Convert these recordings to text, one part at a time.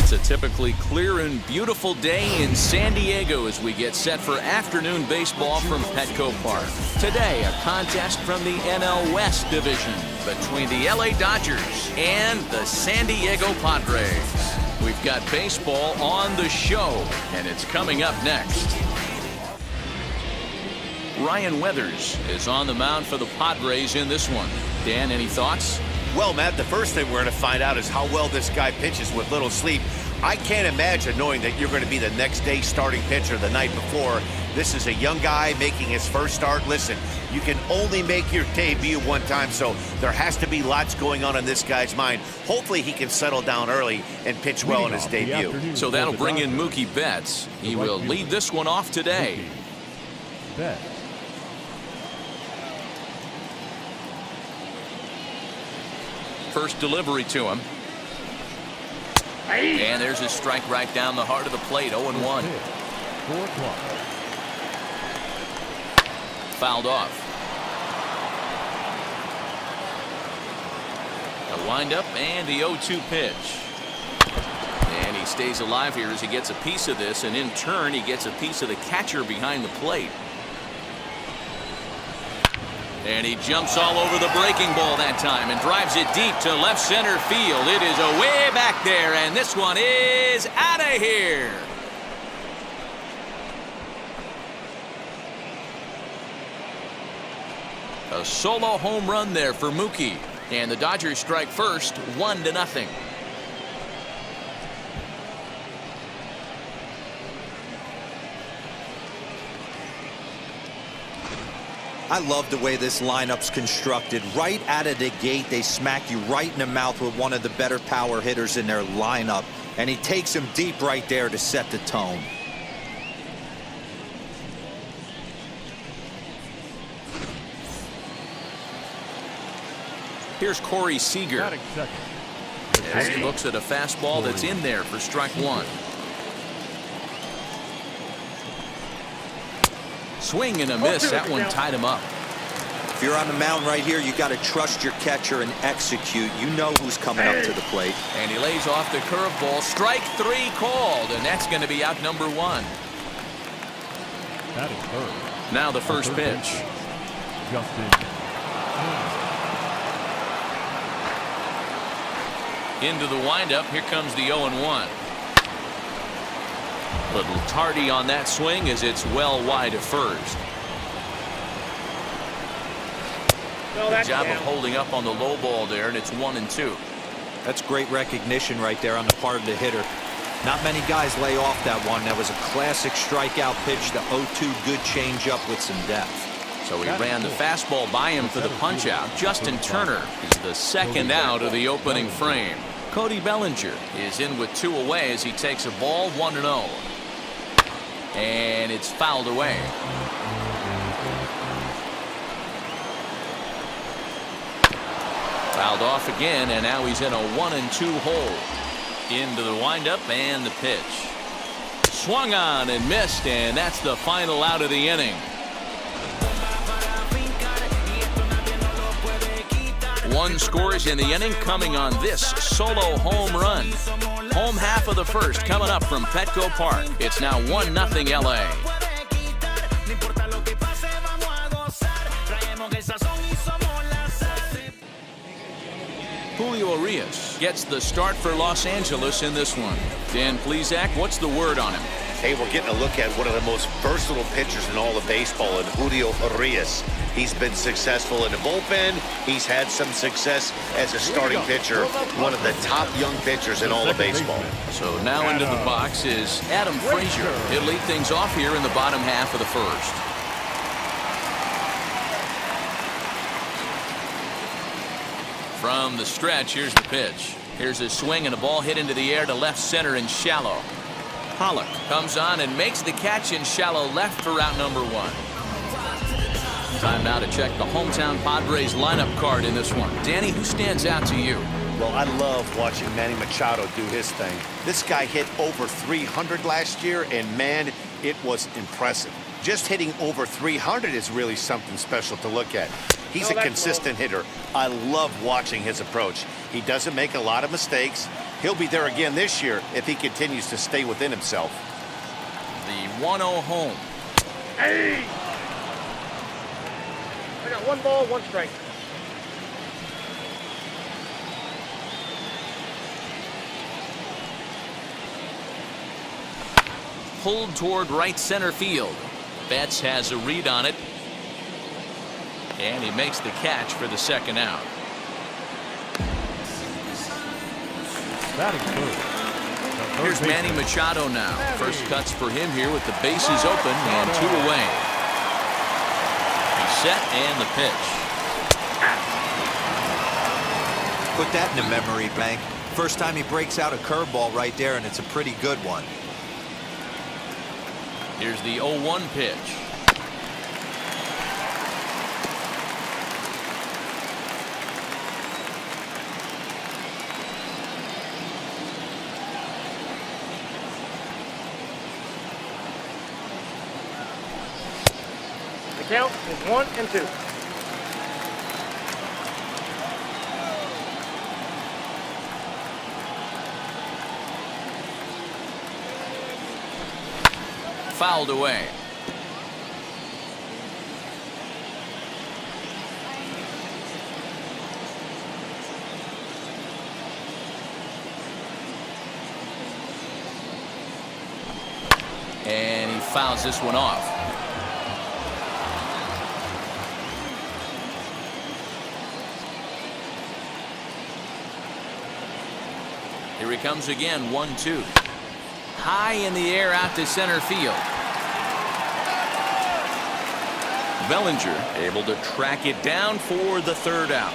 It's a typically clear and beautiful day in San Diego as we get set for afternoon baseball from Petco Park. Today, a contest from the NL West division between the LA Dodgers and the San Diego Padres. We've got baseball on the show, and it's coming up next. Ryan Weathers is on the mound for the Padres in this one. Dan, any thoughts? Well, Matt, the first thing we're going to find out is how well this guy pitches with little sleep. I can't imagine knowing that you're going to be the next day starting pitcher the night before. This is a young guy making his first start. Listen, you can only make your debut one time, so there has to be lots going on in this guy's mind. Hopefully he can settle down early and pitch well in his debut. So that'll bring in Mookie Betts. He will lead this one off today. First delivery to him. And there's a strike right down the heart of the plate, 0-1. Fouled off. A windup and the 0-2 pitch. And he stays alive here as he gets a piece of this, and in turn he gets a piece of the catcher behind the plate. And he jumps all over the breaking ball that time and drives it deep to left center field. It is away back there, and this one is out of here. A solo home run there for Mookie. And the Dodgers strike first, 1-0. I love the way this lineup's constructed. Right out of the gate, they smack you right in the mouth with one of the better power hitters in their lineup. And he takes him deep right there to set the tone. Here's Corey Seeger as he looks at a fastball that's in there for strike one. Swing and a miss. That one tied him up. If you're on the mound right here, you got to trust your catcher and execute. You know who's coming up to the plate. And he lays off the curveball. Strike three called, and that's going to be out number one. That is third. Now the first pitch. Into the windup. Here comes the 0-1. Little tardy on that swing as it's well wide of first. Good job of holding up on the low ball there, and it's 1-2. That's great recognition right there on the part of the hitter. Not many guys lay off that one. That was a classic strikeout pitch, the 0-2 good changeup with some depth. So he ran the fastball by him for the punch out. Justin Turner is the second out of the opening frame. Cody Bellinger is in with two away as he takes a ball, 1-0. And it's fouled away. Fouled off again, and now he's in a 1-2 hole. Into the windup and the pitch. Swung on and missed, and that's the final out of the inning. One scores in the inning coming on this solo home run. Home half of the first coming up from Petco Park. It's now 1-0 LA. Julio Julioria gets the start for Los Angeles in this one. Dan Plesac, what's the word on him? Hey, we're getting a look at one of the most versatile pitchers in all of baseball, in Julio Julioria. He's been successful in the bullpen. He's had some success as a starting pitcher. One of the top young pitchers in all of baseball. So now into the box is Adam Frazier. He'll lead things off here in the bottom half of the first. From the stretch, here's the pitch. Here's a swing and a ball hit into the air to left center and shallow. Pollock comes on and makes the catch in shallow left for out number one. Time now to check the hometown Padres lineup card in this one. Danny, who stands out to you? Well, I love watching Manny Machado do his thing. This guy hit over 300 last year, and man, it was impressive. Just hitting over 300 is really something special to look at. He's a consistent hitter. I love watching his approach. He doesn't make a lot of mistakes. He'll be there again this year if he continues to stay within himself. The 1-0 home. Hey! I got 1 ball, 1 strike. Pulled toward right center field. Betts has a read on it. And he makes the catch for the second out. Batting third. Here's Manny Machado now. First cuts for him here with the bases open and 2 away. He's set and the pitch. Put that in the memory bank. First time he breaks out a curveball right there, and it's a pretty good one. Here's the 0-1 pitch. The count is 1-2. Fouled away. And he fouls this one off. Here he comes again, 1-2. High in the air out to center field. Bellinger able to track it down for the third out.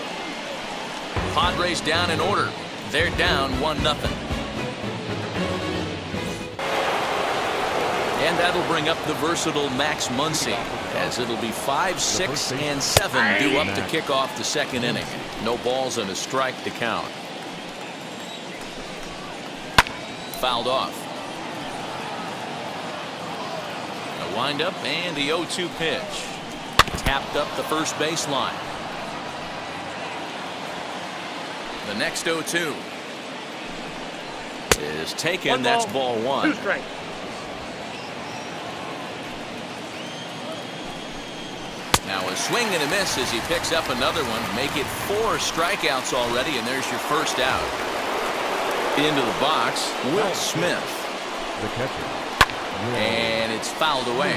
Padres down in order. They're down 1-0. And that'll bring up the versatile Max Muncie, as it'll be 5, 6, and 7 due up to kick off the second inning. No balls and a strike to count. Fouled off. A windup and the 0-2 pitch. Tapped up the first baseline. The next 0-2 is taken. That's ball 1. 2 strikes. Now a swing and a miss as he picks up another one. Make it 4 strikeouts already, and there's your first out. Into the box, Will Smith. The catcher. And it's fouled away.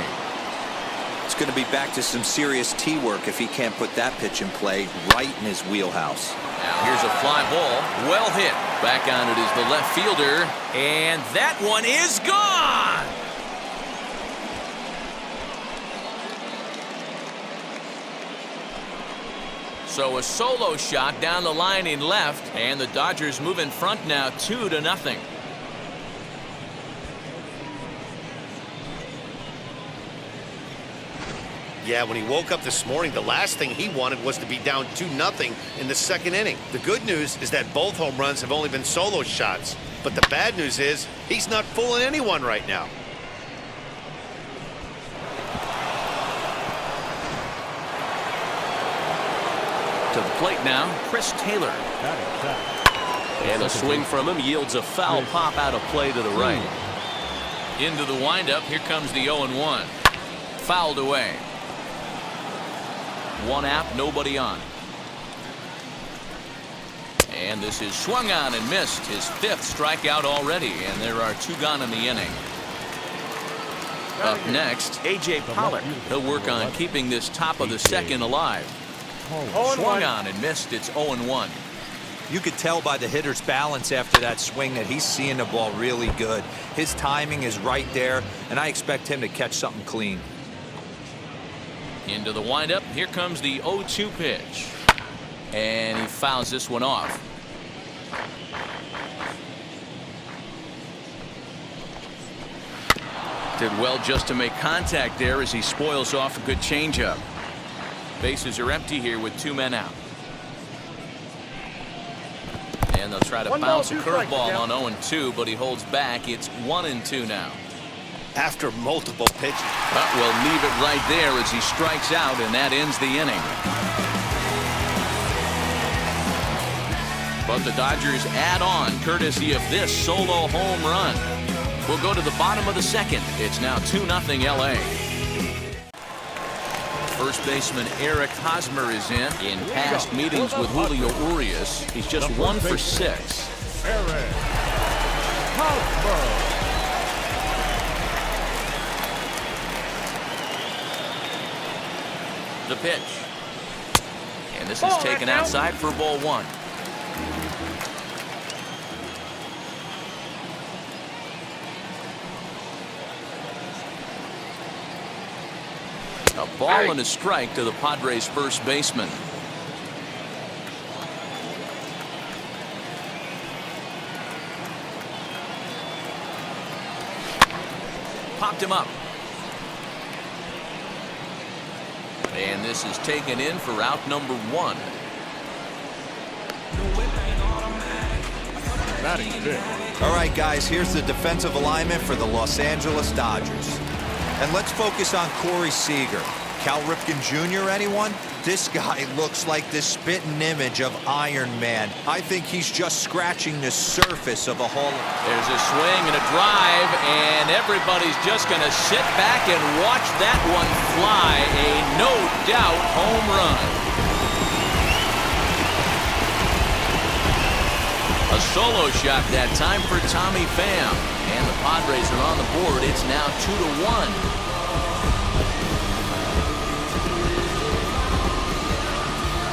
It's going to be back to some serious tee work if he can't put that pitch in play right in his wheelhouse. Now here's a fly ball. Well hit. Back on it is the left fielder. And that one is gone. So a solo shot down the line in left, and the Dodgers move in front now 2-0. Yeah, when he woke up this morning, the last thing he wanted was to be down 2-0 in the second inning. The good news is that both home runs have only been solo shots. But the bad news is he's not fooling anyone right now. To the plate now, Chris Taylor. And a swing from him yields a foul pop out of play to the right. Into the windup, here comes the 0-1. Fouled away. 1 out, nobody on. And this is swung on and missed. His 5th strikeout already, and there are 2 gone in the inning. Up next, A.J. Pollock. He'll work on keeping this top of the second alive. Swung on and missed. It's 0-1. You could tell by the hitter's balance after that swing that he's seeing the ball really good. His timing is right there, and I expect him to catch something clean. Into the windup. Here comes the 0-2 pitch. And he fouls this one off. Did well just to make contact there as he spoils off a good changeup. Bases are empty here with 2 men out. And they'll try to bounce a curveball on 0-2, but he holds back. It's 1-2 now. After multiple pitches. But we'll leave it right there as he strikes out, and that ends the inning. But the Dodgers add on courtesy of this solo home run. We'll go to the bottom of the second. It's now 2-0 LA. First baseman Eric Hosmer is in past meetings with Julio Urias. He's just 1 for 6. Eric Hosmer. The pitch. And this is taken outside for ball 1. A ball and a strike to the Padres' first baseman. Popped him up. And this is taken in for out number 1. All right, guys, here's the defensive alignment for the Los Angeles Dodgers. And let's focus on Corey Seeger. Cal Ripken Jr., anyone? This guy looks like the spitting image of Iron Man. I think he's just scratching the surface of a Hall. There's a swing and a drive, and everybody's just going to sit back and watch that one fly. A no-doubt home run. A solo shot that time for Tommy Pham. And the Padres are on the board. It's now 2-1.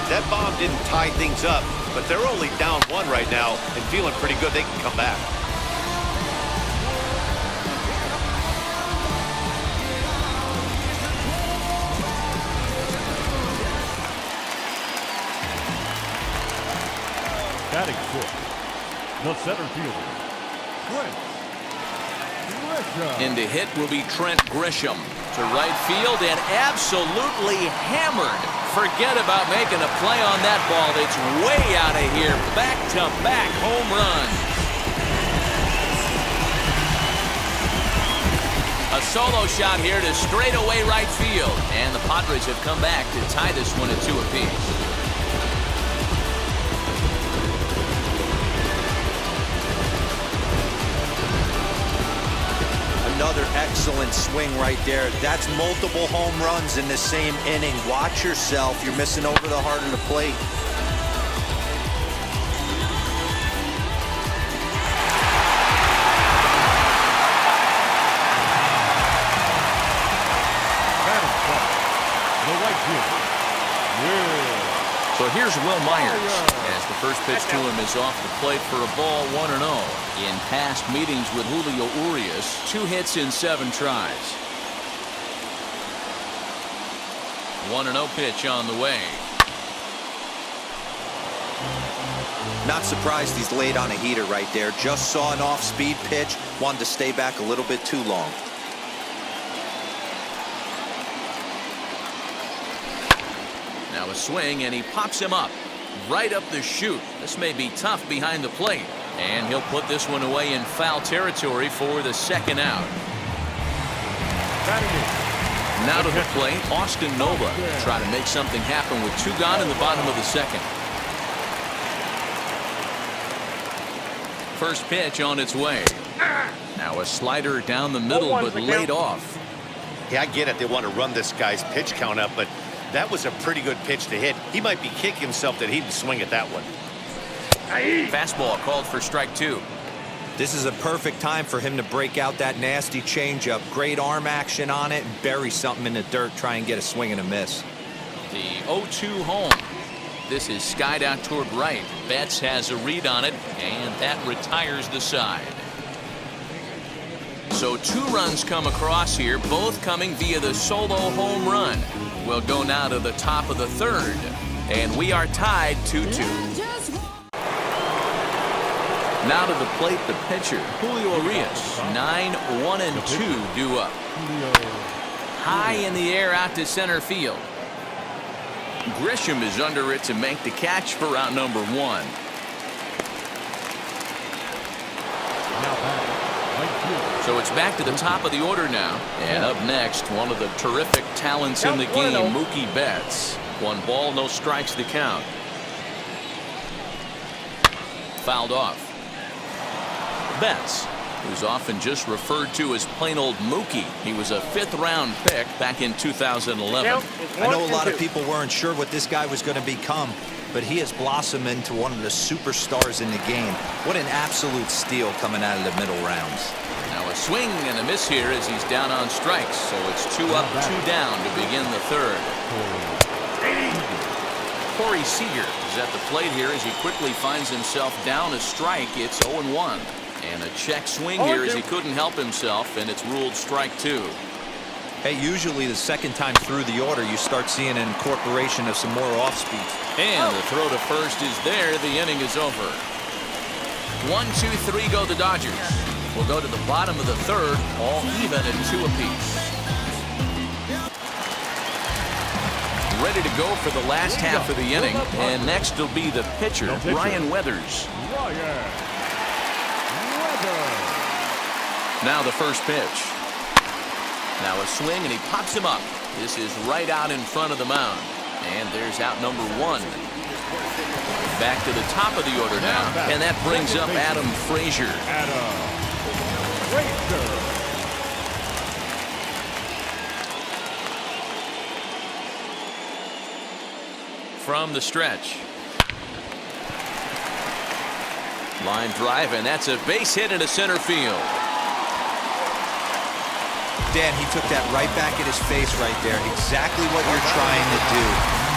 That bomb didn't tie things up, but they're only down 1 right now and feeling pretty good they can come back. Batting fifth, the center fielder, Trent Grisham. In to hit will be Trent Grisham to right field and absolutely hammered. Forget about making a play on that ball. It's way out of here. Back-to-back home runs. A solo shot here to straightaway right field. And the Padres have come back to tie this one at 2 apiece. Another excellent swing right there. That's multiple home runs in the same inning. Watch yourself. You're missing over the heart of the plate. The right fielder, So here's Will Myers as the first pitch to him is off the plate for a ball 1-0. In past meetings with Julio Urias, 2 hits in 7 tries. 1-0 pitch on the way. Not surprised he's laid on a heater right there. Just saw an off-speed pitch. Wanted to stay back a little bit too long. Now a swing, and he pops him up right up the chute. This may be tough behind the plate, and he'll put this one away in foul territory for the second out. Now to the plate, Austin Nova trying to make something happen with 2 gone in the bottom of the second. First pitch on its way. Now a slider down the middle, but laid off. Yeah, I get it. They want to run this guy's pitch count up, but that was a pretty good pitch to hit. He might be kicking himself that he didn't swing at that one. Fastball called for strike 2. This is a perfect time for him to break out that nasty changeup. Great arm action on it and bury something in the dirt. Try and get a swing and a miss. The 0-2 home. This is skied out toward right. Betts has a read on it, and that retires the side. So 2 runs come across here, both coming via the solo home run. We'll go now to the top of the third, and we are tied 2-2. Now to the plate, the pitcher, Julio Urias. 9-1-2 due up. High in the air out to center field. Grisham is under it to make the catch for out number 1. So it's back to the top of the order now. And up next, one of the terrific talents in the game, Mookie Betts. 1 ball, no strikes to count. fouled off. Betts, who's often just referred to as plain old Mookie. He was a 5th-round pick back in 2011. I know a lot of people weren't sure what this guy was going to become, but he has blossomed into one of the superstars in the game. What an absolute steal coming out of the middle rounds. Now a swing and a miss here as he's down on strikes, so it's 2 up, 2 down to begin the 3rd. Corey Seeger is at the plate here as he quickly finds himself down a strike. It's 0-1. And a check swing here as he couldn't help himself, and it's ruled strike 2. Hey, usually the second time through the order, you start seeing an incorporation of some more off-speeds. And the throw to first is there. The inning is over. 1, 2, 3 go the Dodgers. We'll go to the bottom of the 3rd, all even at 2 apiece. Ready to go for the last half of the inning, and next will be the pitcher, Ryan Weathers. Now the first pitch. Now a swing, and he pops him up. This is right out in front of the mound. And there's out number 1. Back to the top of the order now, and that brings up Adam Frazier. From the stretch. Line drive, and that's a base hit into center field. Dan, he took that right back at his face right there. Exactly what you're trying to do.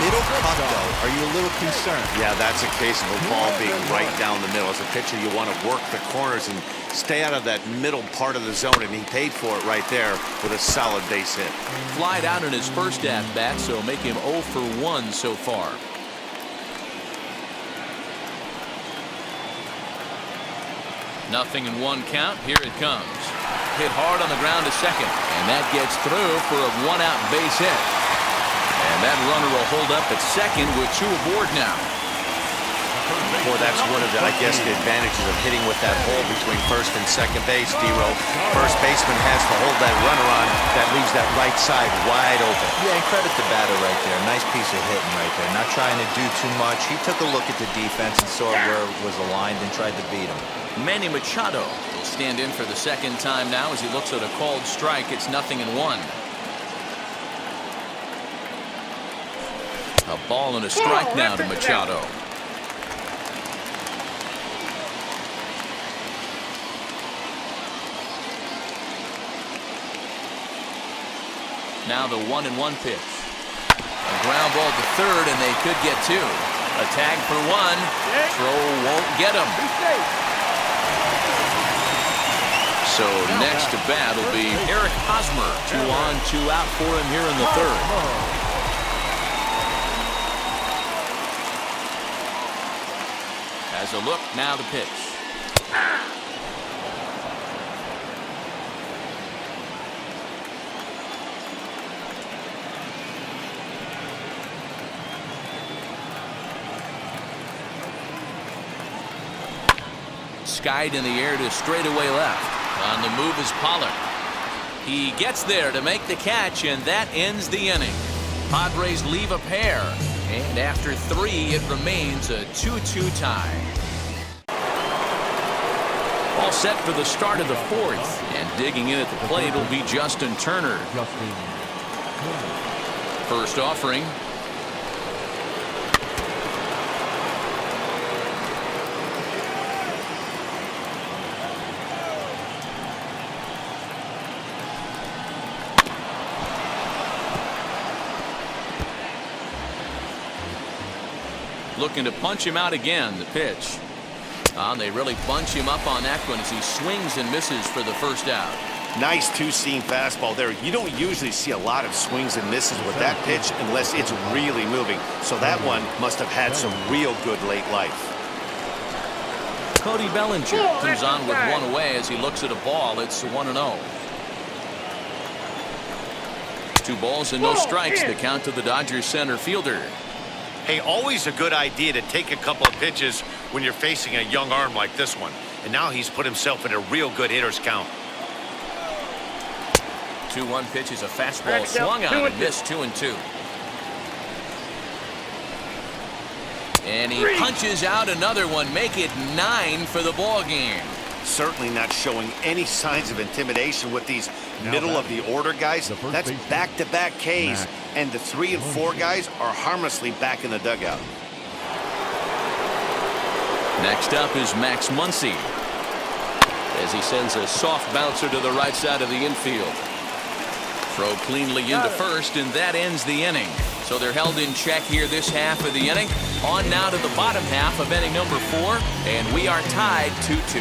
Middle cut, though. Are you a little concerned? Yeah, that's a case of a ball being right down the middle. As a pitcher, you want to work the corners and stay out of that middle part of the zone, and he paid for it right there with a solid base hit. Flied out in his first at-bat, so make him 0 for 1 so far. Nothing in 1 count. Here it comes. Hit hard on the ground to second, and that gets through for a 1-out base hit. And that runner will hold up at second with 2 aboard now. Boy, that's one of the, I guess, the advantages of hitting with that hole between first and second base, D-Row. First baseman has to hold that runner on. That leaves that right side wide open. Yeah, and credit the batter right there. Nice piece of hitting right there. Not trying to do too much. He took a look at the defense and saw where it was aligned and tried to beat him. Manny Machado will stand in for the second time now as he looks at a called strike. It's 0-1. A ball and a strike now to Machado. Now the 1-1 pitch. A ground ball to third, and they could get 2. A tag for 1. Throw won't get him. So next to bat will be Eric Hosmer. 2 on, 2 out for him here in the 3rd. As a look, now the pitch. Skied in the air to straightaway left. On the move is Pollock. He gets there to make the catch, and that ends the inning. Padres leave a pair, and after 3, it remains a 2-2 tie. All set for the start of the 4th, and digging in at the plate will be Justin Turner. First offering. Looking to punch him out again. The pitch. They really bunch him up on that one as he swings and misses for the first out. Nice 2-seam fastball there. You don't usually see a lot of swings and misses with that pitch unless it's really moving. So that one must have had some real good late life. Cody Bellinger comes on with 1 away as he looks at a ball. It's 1-0. 2 balls and no strikes. The count to the Dodgers center fielder. Hey, always a good idea to take a couple of pitches when you're facing a young arm like this one. And now he's put himself in a real good hitter's count. 2-1 pitch is a fastball swung on and missed 2-2. And he punches out another one, make it 9 for the ball game. Certainly not showing any signs of intimidation with these middle-of-the-order guys. That's back-to-back Ks, and the 3 and 4 guys are harmlessly back in the dugout. Next up is Max Muncie, as he sends a soft bouncer to the right side of the infield. Throw cleanly into first, and that ends the inning. So they're held in check here this half of the inning. On now to the bottom half of inning number 4, and we are tied 2-2.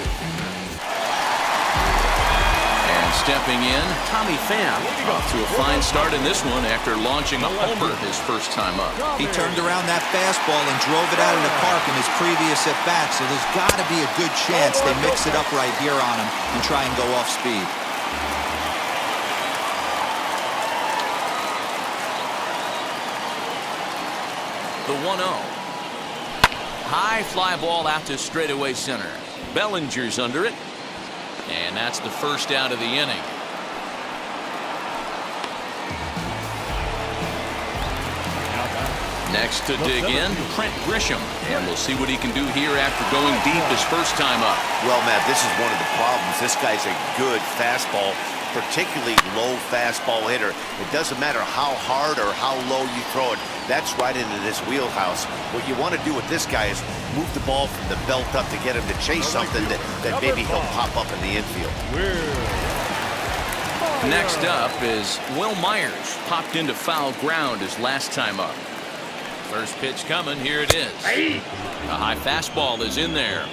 And stepping in, Tommy Pham, off to a fine start in this one after launching a homer his first time up. He turned around that fastball and drove it out of the park in his previous at-bat, so there's got to be a good chance they mix it up right here on him and try and go off speed. The 1-0. High fly ball out to straightaway center. Bellinger's under it. And that's the first out of the inning. Next to dig in, Trent Grisham. And we'll see what he can do here after going deep his first time up. Well, Matt, this is one of the problems. This guy's a good fastball, particularly low fastball hitter. It doesn't matter how hard or how low you throw it. That's right into this wheelhouse. What you want to do with this guy is move the ball from the belt up to get him to chase something that maybe he'll pop up in the infield. Next up is Will Myers. Popped into foul ground his last time up. First pitch coming. Here it is. A high fastball is in there.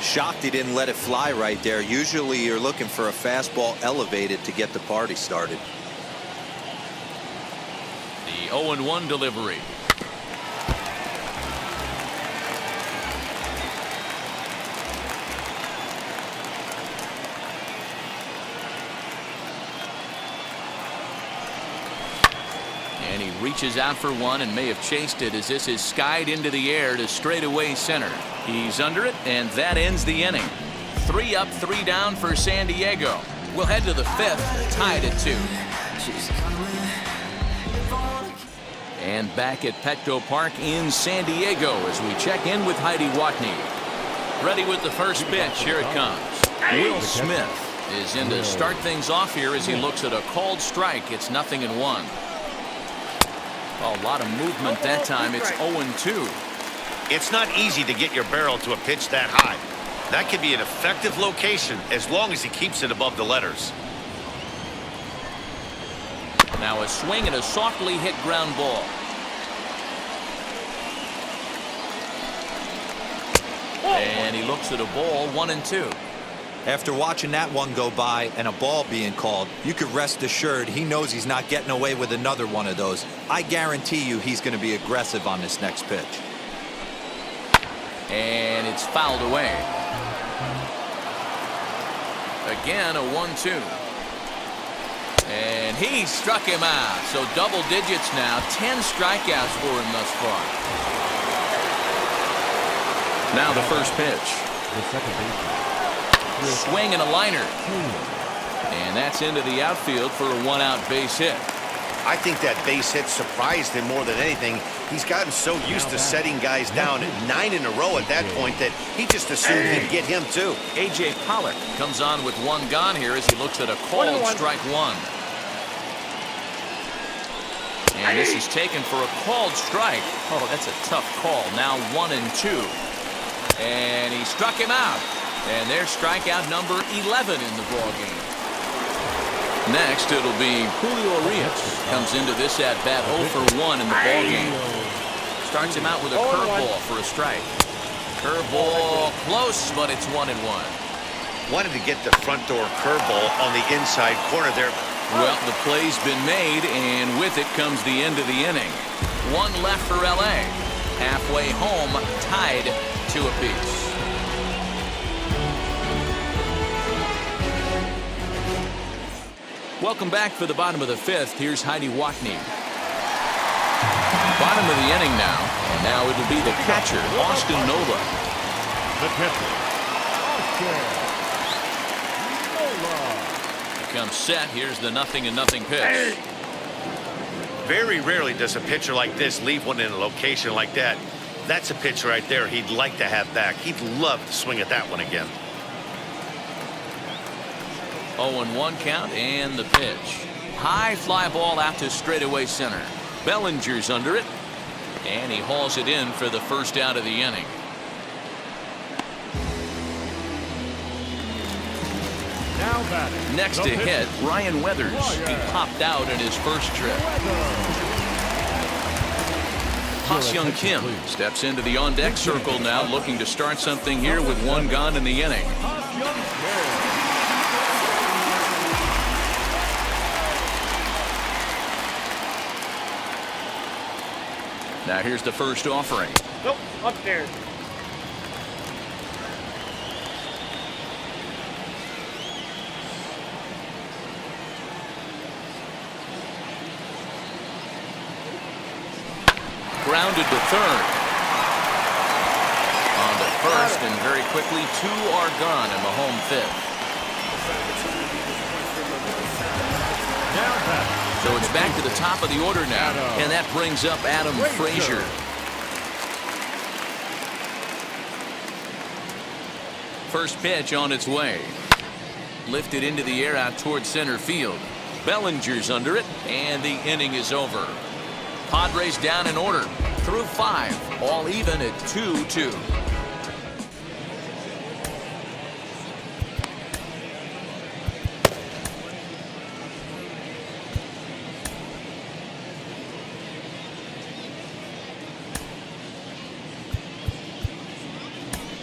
Shocked he didn't let it fly right there. Usually you're looking for a fastball elevated to get the party started. The 0-1 delivery. And he reaches out for one and may have chased it as this is skied into the air to straightaway center. He's under it, and that ends the inning. 3 up, 3 down for San Diego. We'll head to the 5th, tied at 2. And back at Petco Park in San Diego as we check in with Heidi Watney. Ready with the first pitch. Here it comes. Will Smith is in to start things off here as he looks at a called strike. It's 0-1. A lot of movement that time. It's 0-2. It's not easy to get your barrel to a pitch that high. That could be an effective location as long as he keeps it above the letters. Now a swing and a softly hit ground ball. And he looks at a ball, 1-2. After watching that one go by and a ball being called, you could rest assured he knows he's not getting away with another one of those. I guarantee you he's going to be aggressive on this next pitch. And it's fouled away. Again, a 1-2. And he struck him out. So double digits now. 10 strikeouts for him thus far. Now the first pitch. The second baseman. Swing and a liner. And that's into the outfield for a 1-out base hit. I think that base hit surprised him more than anything. He's gotten so used to setting guys down 9 in a row at that point that he just assumed he'd get him too. A.J. Pollock comes on with one gone here as he looks at a called strike one. And this is taken for a called strike. Oh, that's a tough call. Now 1-2. And he struck him out. And there's strikeout number 11 in the ballgame. Next, it'll be Julio Julioria. Comes into this at-bat 0 for 1 in the ballgame. Starts him out with a curveball for a strike. Curveball close, but it's 1-1. Wanted to get the front door curveball on the inside corner there. Well, the play's been made, and with it comes the end of the inning. 1 left for L.A. Halfway home, tied 2 apiece. Welcome back for the bottom of the 5th. Here's Heidi Watney. Bottom of the inning now. And now it'll be the catcher, Austin Nola. The catcher, Austin Nola. Comes set. Here's the 0-0 pitch. Very rarely does a pitcher like this leave one in a location like that. That's a pitch right there he'd like to have back. He'd love to swing at that one again. 0-1 count and the pitch. High fly ball out to straightaway center. Bellinger's under it, and he hauls it in for the first out of the inning. Now batting. Next to hit, Ryan Weathers. He popped out in his first trip. Ha-Seong Kim steps into the on-deck circle now, looking to start something here with one gone in the inning. Now here's the first offering. Nope, upstairs. Grounded to third. On to first, and very quickly, two are gone in the home fifth. So it's back to the top of the order now, and that brings up Adam Frazier. First pitch on its way. Lifted into the air out towards center field. Bellinger's under it, and the inning is over. Padres down in order through 5, all even at 2-2.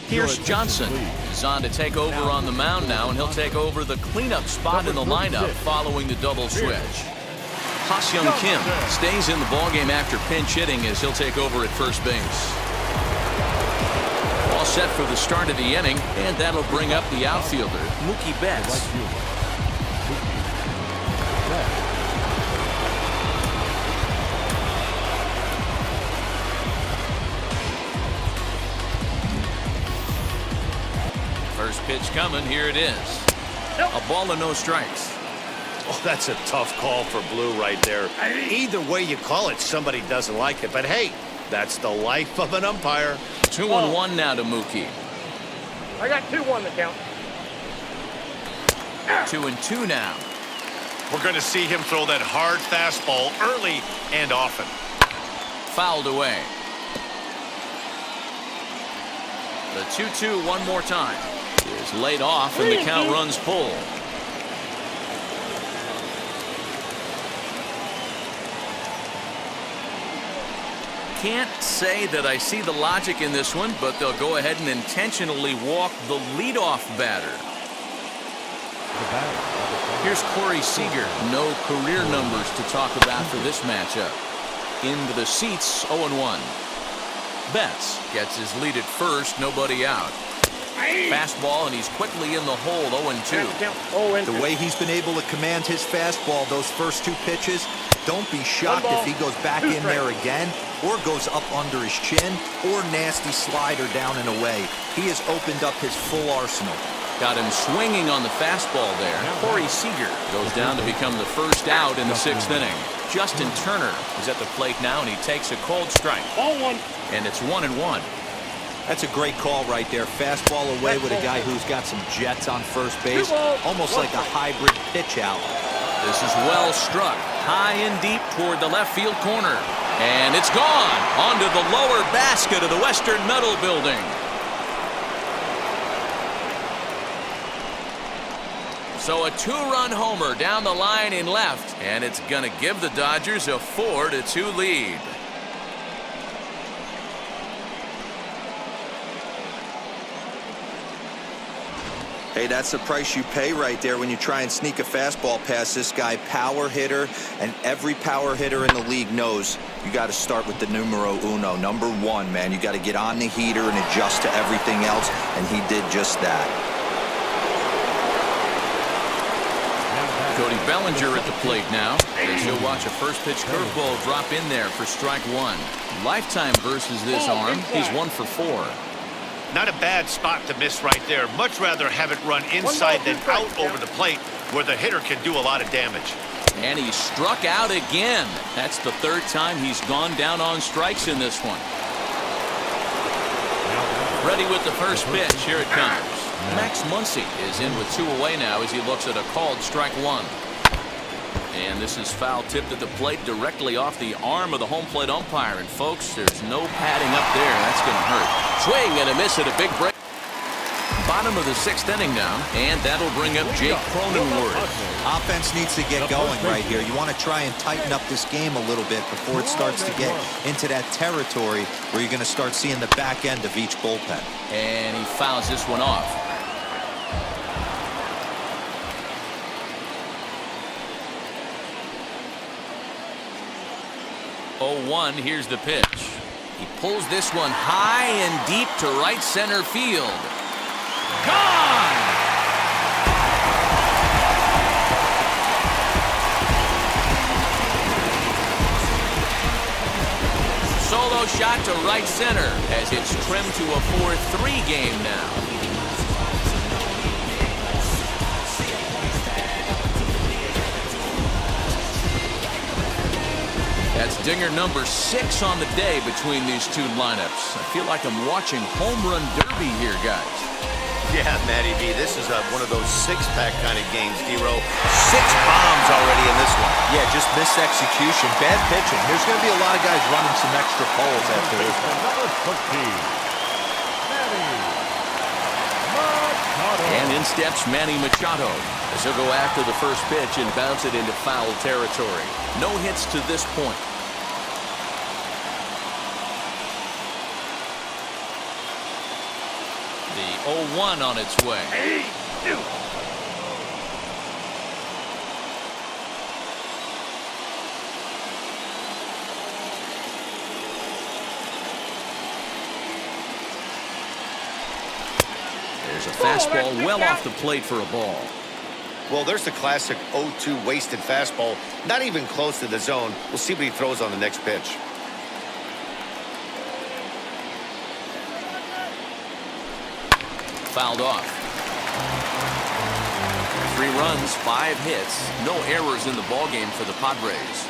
Here's Johnson is on to take over on the mound now, and he'll take over the cleanup spot in the lineup following the double switch. Ha-Seong Kim stays in the ballgame after pinch hitting as he'll take over at first base. All set for the start of the inning, and that'll bring up the outfielder, Mookie Betts. First pitch coming, here it is. A ball and no strikes. Oh, that's a tough call for Blue right there. Either way you call it, somebody doesn't like it. But hey, that's the life of an umpire. 2-1 now to Mookie. I got 2-1 the count. 2-2 now. We're going to see him throw that hard fastball early and often. Fouled away. The 2-2 one more time is laid off, and the count runs full. Can't say that I see the logic in this one, but they'll go ahead and intentionally walk the leadoff batter. Here's Corey Seeger. No career numbers to talk about for this matchup. Into the seats, 0-1. Betts gets his lead at first, nobody out. Fastball, and he's quickly in the hole, 0-2. The way he's been able to command his fastball those first 2 pitches, don't be shocked if he goes back in there again, or goes up under his chin, or nasty slider down and away. He has opened up his full arsenal. Got him swinging on the fastball there. Corey Seeger goes down to become the first out in the 6th inning. Justin Turner is at the plate now, and he takes a cold strike. Ball 1. And it's 1-1. That's a great call right there. Fastball away with a guy who's got some jets on first base. Almost like a hybrid pitch out. This is well struck. High and deep toward the left field corner. And it's gone onto the lower basket of the Western Metal Building. So a 2-run homer down the line in left, and it's going to give the Dodgers a 4-2 lead. Hey, that's the price you pay right there when you try and sneak a fastball past this guy. Power hitter, and every power hitter in the league knows you got to start with the numero uno, number 1, man. You got to get on the heater and adjust to everything else, and he did just that. Cody Bellinger at the plate now, as he'll watch a first pitch curveball drop in there for strike 1. Lifetime versus this arm, he's 1 for 4. Not a bad spot to miss right there. Much rather have it run inside than out over the plate, where the hitter can do a lot of damage. And he struck out again. That's the 3rd time he's gone down on strikes in this one. Ready with the first pitch. Here it comes. Max Muncie is in with 2 away now as he looks at a called strike 1. And this is foul tipped at the plate directly off the arm of the home plate umpire. And folks, there's no padding up there. That's going to hurt. Swing and a miss at a big break. Bottom of the 6th inning now, and that'll bring up Jake Cronenworth. Offense needs to get going right here. You want to try and tighten up this game a little bit before it starts to get into that territory where you're going to start seeing the back end of each bullpen. And he fouls this one off. Oh, 1, here's the pitch. He pulls this one high and deep to right center field. Gone! Solo shot to right center as it's trimmed to a 4-3 game now. That's dinger number 6 on the day between these two lineups. I feel like I'm watching home run derby here, guys. Yeah, Matty B, this is one of those 6-pack kind of games, D-Row. 6 bombs already in this one. Yeah, just missed execution. Bad pitching. There's going to be a lot of guys running some extra poles after this one. And in steps Manny Machado as he'll go after the first pitch and bounce it into foul territory. No hits to this point. The 0-1 on its way. There's a fastball well off the plate for a ball. Well, there's the classic 0-2 wasted fastball. Not even close to the zone. We'll see what he throws on the next pitch. Fouled off. 3 runs, 5 hits, no errors in the ballgame for the Padres.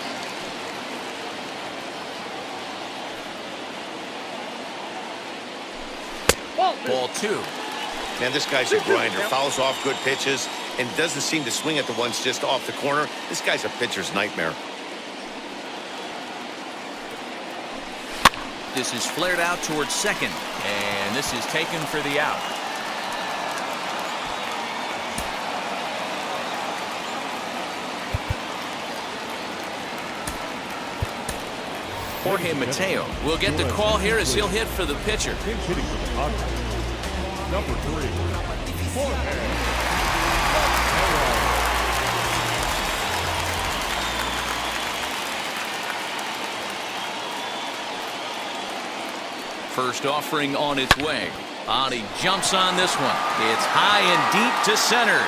Ball 2. Man, this guy's a grinder. Fouls off good pitches and doesn't seem to swing at the ones just off the corner. This guy's a pitcher's nightmare. This is flared out towards second, and this is taken for the out. Jorge Mateo will get the call here as he'll hit for the pitcher. Hitting for the Padres. Number 3, Jorge. First offering on its way. He jumps on this one. It's high and deep to center.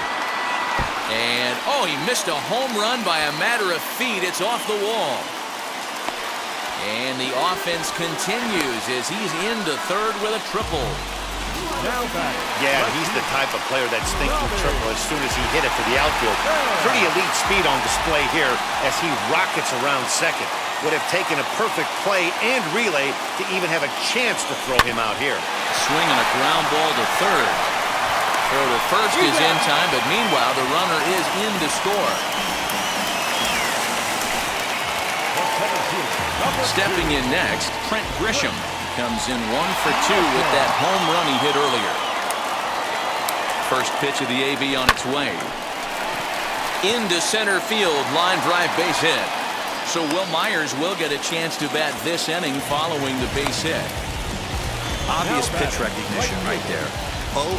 And, oh, he missed a home run by a matter of feet. It's off the wall. And the offense continues as he's into third with a triple. Now back. Yeah, he's the type of player that's thinking triple as soon as he hit it for the outfield. Pretty elite speed on display here as he rockets around second. Would have taken a perfect play and relay to even have a chance to throw him out here. Swing and a ground ball to third. Throw to first is in time, but meanwhile the runner is in to score. Stepping in next, Trent Grisham comes in 1 for 2 with that home run he hit earlier. First pitch of the AB on its way. Into center field, line drive base hit. So Will Myers will get a chance to bat this inning following the base hit. Obvious pitch recognition right there. 0-0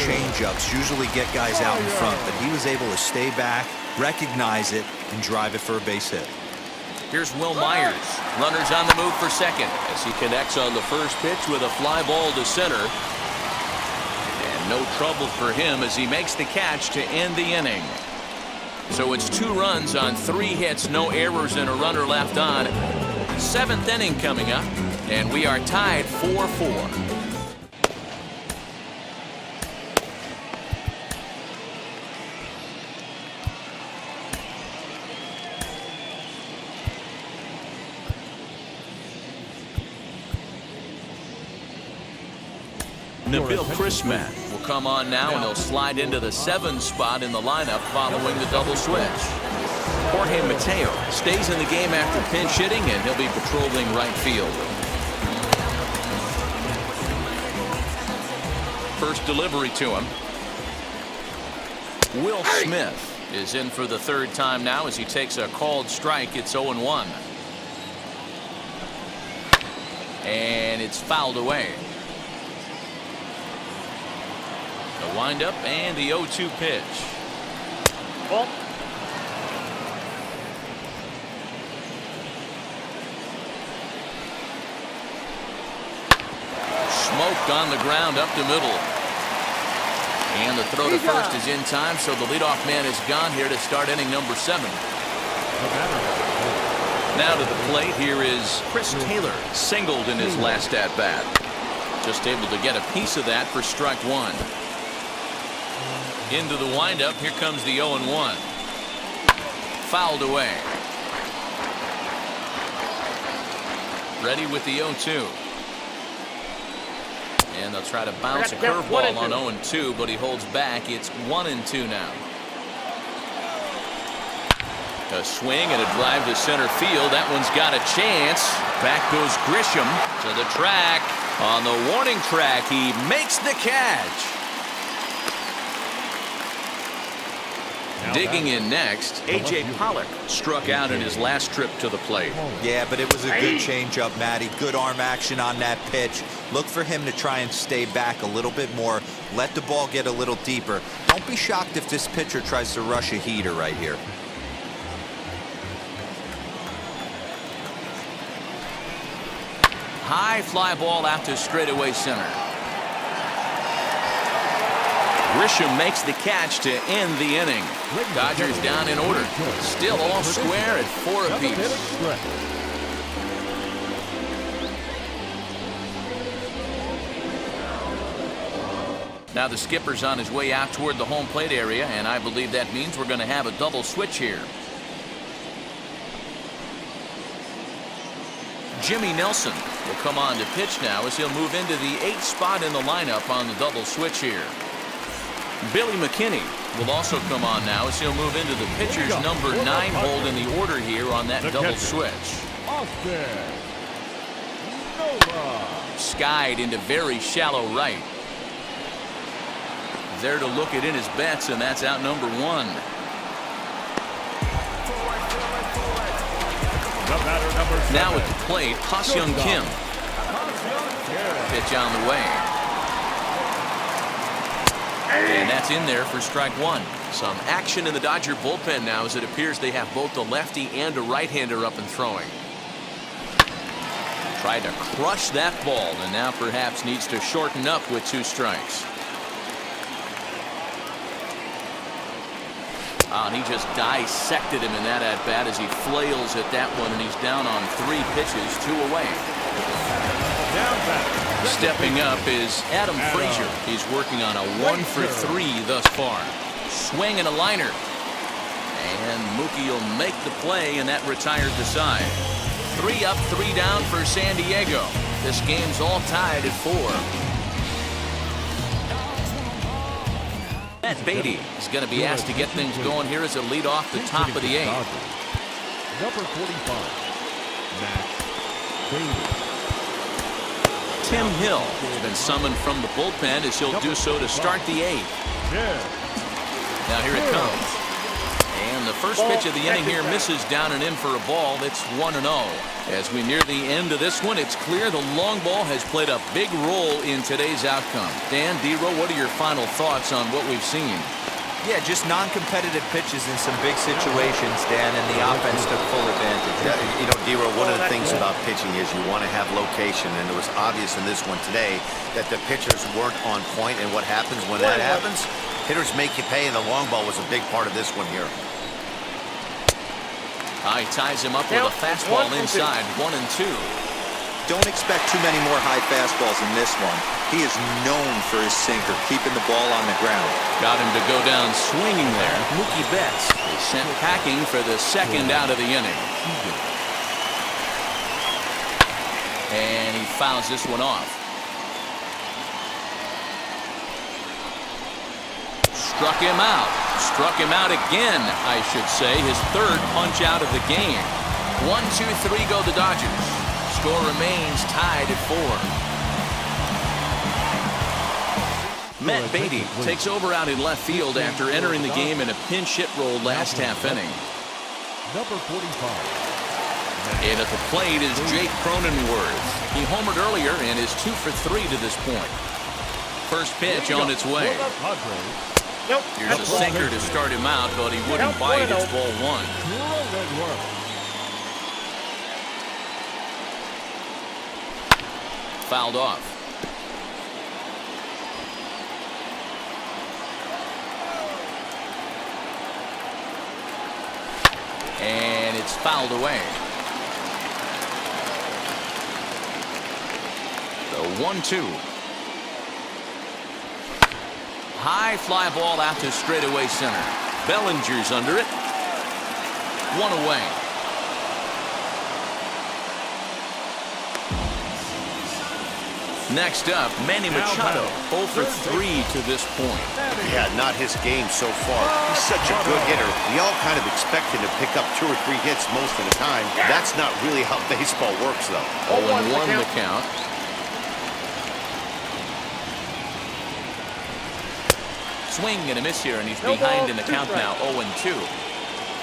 changeups usually get guys out in front, but he was able to stay back, recognize it, and drive it for a base hit. Here's Will Myers. Runners on the move for second as he connects on the first pitch with a fly ball to center. And no trouble for him as he makes the catch to end the inning. So it's 2 runs on 3 hits, no errors, and a runner left on. 7th inning coming up, and we are tied 4-4. Nabil Chrisman will come on now, and he'll slide into the 7 spot in the lineup following the double switch. Jorge Mateo stays in the game after pinch hitting, and he'll be patrolling right field. First delivery to him. Will Smith is in for the 3rd time now as he takes a called strike. It's 0-1. And it's fouled away. The windup and the 0-2 pitch. Ball. Smoked on the ground up the middle. And the throw to first is in time, so the leadoff man is gone here to start inning number 7. Now to the plate, here is Chris Taylor, singled in his last at-bat. Just able to get a piece of that for strike 1. Into the windup, here comes the 0-1. Fouled away. Ready with the 0-2. And they'll try to bounce a curveball on 0-2, but he holds back. It's 1-2 now. A swing and a drive to center field. That one's got a chance. Back goes Grisham to the track. On the warning track, he makes the catch. Digging in next, A.J. Pollock struck out in his last trip to the plate. Yeah, but it was a good changeup, Matty. Good arm action on that pitch. Look for him to try and stay back a little bit more. Let the ball get a little deeper. Don't be shocked if this pitcher tries to rush a heater right here. High fly ball out to straightaway center. Grisham makes the catch to end the inning. Dodgers down in order. Still all square at 4 apiece. Now the skipper's on his way out toward the home plate area, and I believe that means we're going to have a double switch here. Jimmy Nelson will come on to pitch now as he'll move into the 8th spot in the lineup on the double switch here. Billy McKinney will also come on now as he'll move into the pitcher's number 9 hold in the order here on that double switch. Skied into very shallow right. There to look it in his bets, and that's out number 1. Now at the plate, Ha-Seong Kim. Pitch on the way. And that's in there for strike 1. Some action in the Dodger bullpen now as it appears they have both a lefty and a right-hander up and throwing. Tried to crush that ball and now perhaps needs to shorten up with 2 strikes. And he just dissected him in that at-bat as he flails at that one, and he's down on 3 pitches, 2 away. Stepping up is Adam Frazier. He's working on a 1 for 3 thus far. Swing and a liner. And Mookie will make the play, and that retires the side. 3 up, 3 down for San Diego. This game's all tied at 4. Matt Beatty is going to be asked to get things going here as a lead off the top of the 8th. Number 45, Matt Beatty. Tim Hill has been summoned from the bullpen as he'll do so to start the 8th. Now here it comes. And the first pitch of the inning here misses down and in for a ball. It's 1-0. As we near the end of this one, it's clear the long ball has played a big role in today's outcome. Dan, D-Row, what are your final thoughts on what we've seen? Yeah, just non-competitive pitches in some big situations, Dan, and the offense took full advantage. Yeah, you know, D-Row, one of the things about pitching is you want to have location, and it was obvious in this one today that the pitchers weren't on point, and what happens when that happens? Hitters make you pay, and the long ball was a big part of this one here. He ties him up with a fastball inside, 1-2. Don't expect too many more high fastballs in this one. He is known for his sinker, keeping the ball on the ground. Got him to go down swinging there. Mookie Betts is sent packing for the 2nd out of the inning. And he fouls this one off. Struck him out. Struck him out again, I should say. His third punch out of the game. 1-2-3 go the Dodgers. Score remains tied at 4. Matt Beatty takes over out in left field after entering the game in a pinch hit role last half inning. Number 45. And at the plate is Jake Cronenworth. He homered earlier and is 2 for 3 to this point. First pitch on its way. Nope. Here's a sinker to start him out, but he wouldn't bite. It's ball 1. Fouled off. And it's fouled away. The 1-2. High fly ball out to straightaway center. Bellinger's under it. 1 away. Next up, Manny Machado, 0 for 3 to this point. Yeah, not his game so far. He's such a good hitter. We all kind of expect him to pick up 2 or 3 hits most of the time. That's not really how baseball works, though. 0-1 the count. Swing and a miss here, and he's behind in the count now, 0-2.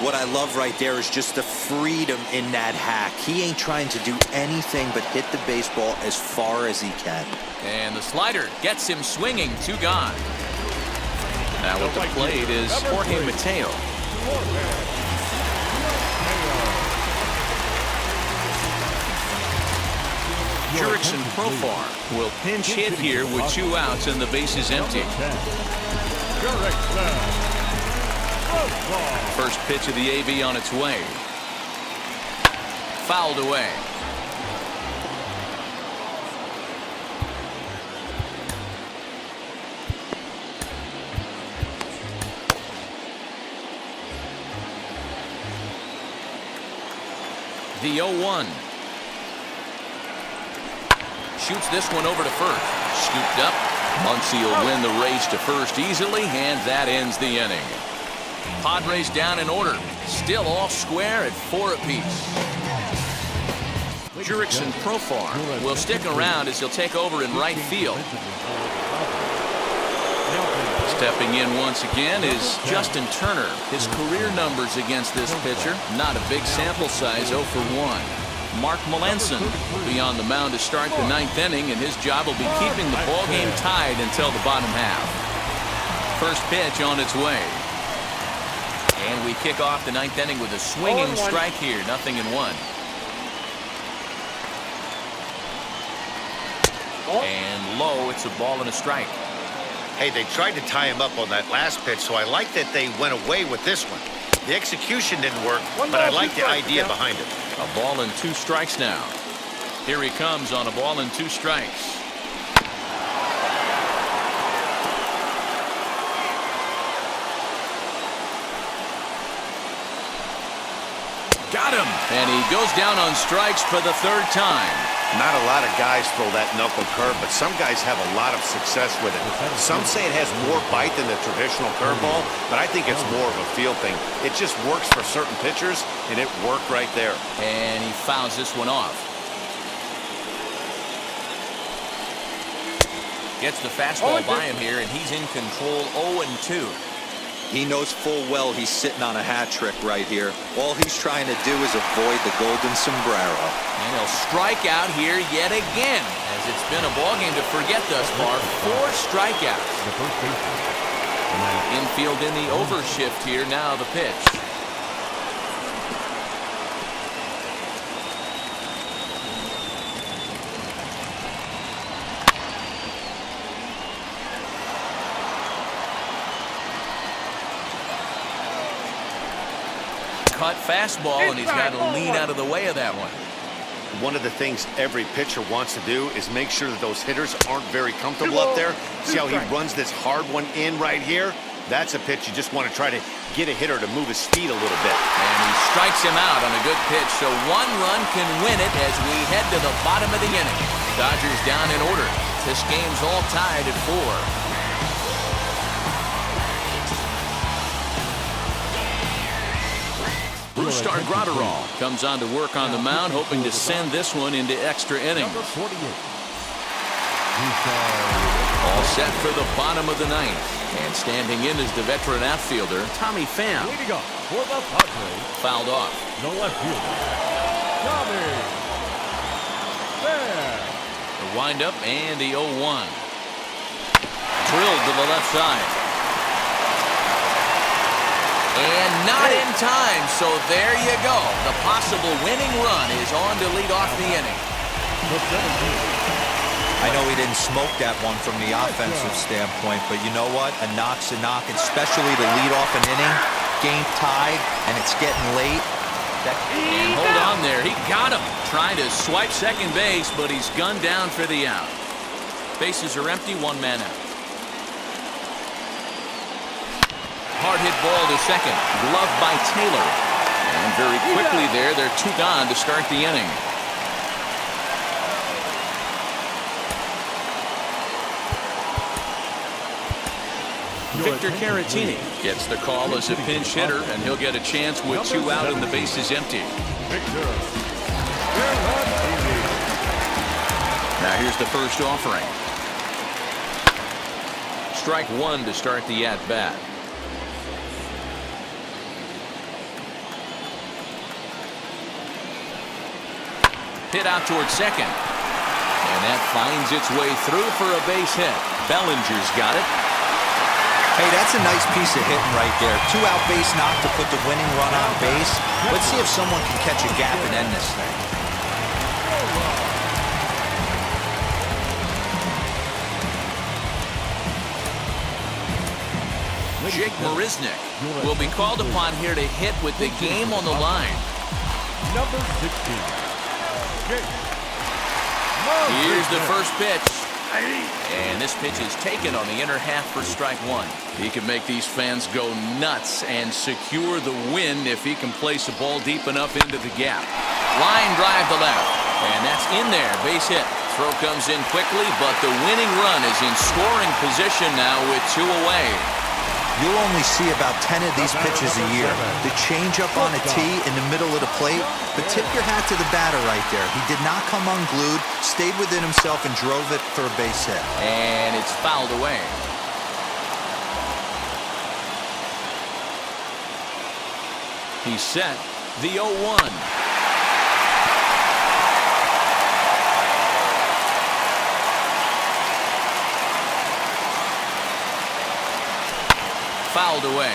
What I love right there is just the freedom in that hack. He ain't trying to do anything but hit the baseball as far as he can. And the slider gets him swinging, 2 gone. Now at the plate is Jorge Mateo. Jurickson Profar will pinch hit here with 2 outs and the bases empty. First pitch of the AV on its way. Fouled away. The 0-1. Shoots this one over to first. Scooped up. Muncie will win the race to first easily, and that ends the inning. Padres down in order. Still all square at 4 apiece. Jurickson Profar will stick around as he'll take over in right field. Stepping in once again is Justin Turner. His career numbers against this pitcher, not a big sample size, 0 for 1. Mark Melanson will be on the mound to start the 9th inning, and his job will be keeping the ballgame tied until the bottom half. First pitch on its way. And we kick off the 9th inning with a swinging strike here, 0-1. And low, it's a ball and a strike. Hey, they tried to tie him up on that last pitch, so I like that they went away with this one. The execution didn't work, but I like the idea behind it. A ball and 2 strikes now. Here he comes on a ball and 2 strikes. Got him! And he goes down on strikes for the 3rd time. Not a lot of guys throw that knuckle curve, but some guys have a lot of success with it. Some say it has more bite than the traditional curveball, but I think it's more of a feel thing. It just works for certain pitchers, and it worked right there. And he fouls this one off. Gets the fastball by him here, and he's in control, 0-2. He knows full well he's sitting on a hat trick right here. All he's trying to do is avoid the golden sombrero. And he'll strike out here yet again, as it's been a ballgame to forget thus far. 4 strikeouts. Infield in the overshift here. Now the pitch. Cut fastball, and he's got to lean out of the way of that one. One of the things every pitcher wants to do is make sure that those hitters aren't very comfortable up there. See how he runs this hard one in right here? That's a pitch you just want to try to get a hitter to move his feet a little bit. And he strikes him out on a good pitch, so 1 run can win it as we head to the bottom of the inning. Dodgers down in order. This game's all tied at 4. Brustar Graterol comes on to work on the mound, hoping to send this one into extra innings. Number 48. All set for the bottom of the ninth. And standing in is the veteran outfielder, Tommy Pham. Leading up for the Padres, Fouled off. the left fielder, Tommy Pham. The windup and the 0-1. Drilled to the left side. And not in time, so there you go. The possible winning run is on to lead off the inning. The 17. I know he didn't smoke that one from the offensive standpoint, but you know what? A knock's a knock, especially to lead off an inning, game tied, and it's getting late. And hold on there. He got him. Trying to swipe second base, but he's gunned down for the out. Bases are empty, one man out. Hard hit ball to second. Gloved by Taylor. And very quickly there, they're two gone to start the inning. Victor Caratini gets the call as a pinch hitter, and he'll get a chance with two out and the bases empty. Victor Caratini. Now here's the first offering. Strike one to start the at-bat. Hit out towards second. And that finds its way through for a base hit. Bellinger's got it. Hey, that's a nice piece of hitting right there. Two-out base knock to put the winning run on base. Let's see if someone can catch a gap and end this thing. Jake Marisnick will be called upon here to hit with the game on the line. Number 16. Jake. Here's the first pitch. And this pitch is taken on the inner half for strike one. He can make these fans go nuts and secure the win if he can place a ball deep enough into the gap. Line drive to left. And that's in there. Base hit. Throw comes in quickly, but the winning run is in scoring position now with two away. You'll only see about 10 of these pitches a year. The changeup on a tee in the middle of the plate, but tip your hat to the batter right there. He did not come unglued, stayed within himself, and drove it for a base hit. And it's fouled away. He's set the 0-1. Fouled away.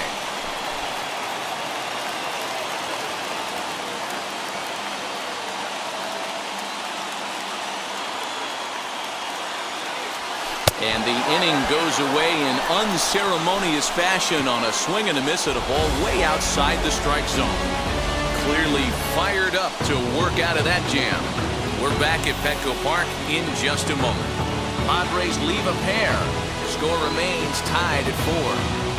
And the inning goes away in unceremonious fashion on a swing and a miss at a ball way outside the strike zone. Clearly fired up to work out of that jam. We're back at Petco Park in just a moment. Padres leave a pair. Score remains tied at 4.